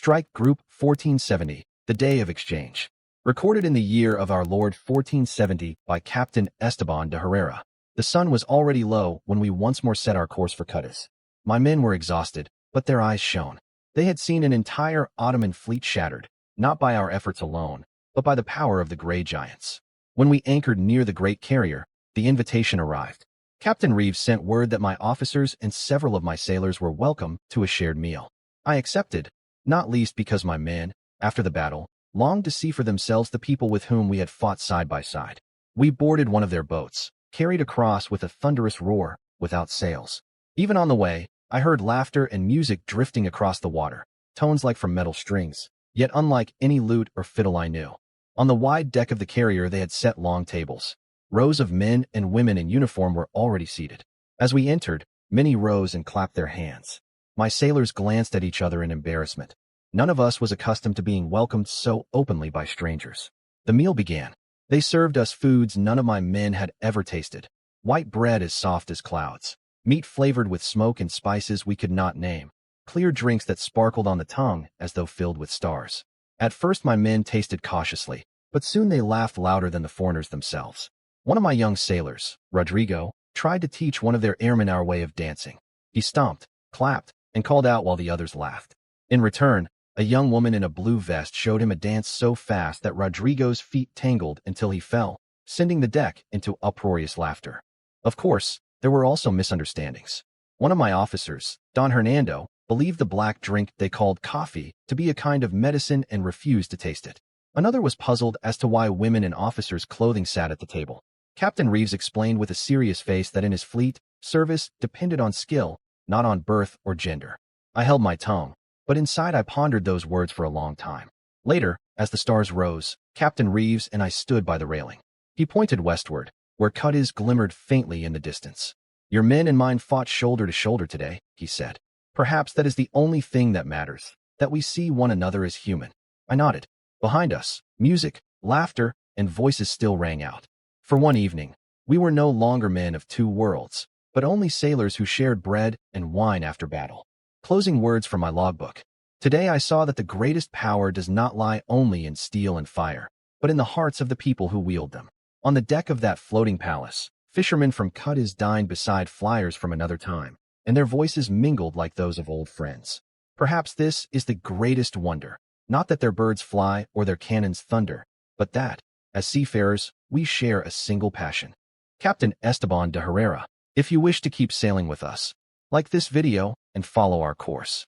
Strike Group 1470, The Day of Exchange. Recorded in the year of our Lord 1470 by Captain Esteban de Herrera. The sun was already low when we once more set our course for Cadiz. My men were exhausted, but their eyes shone. They had seen an entire Ottoman fleet shattered, not by our efforts alone, but by the power of the Grey Giants. When we anchored near the great carrier, the invitation arrived. Captain Reeves sent word that my officers and several of my sailors were welcome to a shared meal. I accepted, not least because my men, after the battle, longed to see for themselves the people with whom we had fought side by side. We boarded one of their boats, carried across with a thunderous roar, without sails. Even on the way, I heard laughter and music drifting across the water, tones like from metal strings, yet unlike any lute or fiddle I knew. On the wide deck of the carrier they had set long tables. Rows of men and women in uniform were already seated. As we entered, many rose and clapped their hands. My sailors glanced at each other in embarrassment. None of us was accustomed to being welcomed so openly by strangers. The meal began. They served us foods none of my men had ever tasted. White bread as soft as clouds. Meat flavored with smoke and spices we could not name. Clear drinks that sparkled on the tongue as though filled with stars. At first my men tasted cautiously, but soon they laughed louder than the foreigners themselves. One of my young sailors, Rodrigo, tried to teach one of their airmen our way of dancing. He stomped, clapped, and called out while the others laughed. In return, a young woman in a blue vest showed him a dance so fast that Rodrigo's feet tangled until he fell, sending the deck into uproarious laughter. Of course, there were also misunderstandings. One of my officers, Don Hernando, believed the black drink they called coffee to be a kind of medicine and refused to taste it. Another was puzzled as to why women in officers' clothing sat at the table. Captain Reeves explained with a serious face that in his fleet, service depended on skill, not on birth or gender. I held my tongue, but inside I pondered those words for a long time. Later, as the stars rose, Captain Reeves and I stood by the railing. He pointed westward, where Cadiz glimmered faintly in the distance. Your men and mine fought shoulder to shoulder today, he said. Perhaps that is the only thing that matters, that we see one another as human. I nodded. Behind us, music, laughter, and voices still rang out. For one evening, we were no longer men of two worlds, but only sailors who shared bread and wine after battle. Closing words from my logbook. Today I saw that the greatest power does not lie only in steel and fire, but in the hearts of the people who wield them. On the deck of that floating palace, fishermen from Cadiz dined beside flyers from another time, and their voices mingled like those of old friends. Perhaps this is the greatest wonder, not that their birds fly or their cannons thunder, but that, as seafarers, we share a single passion. Captain Esteban de Herrera. If you wish to keep sailing with us, like this video and follow our course.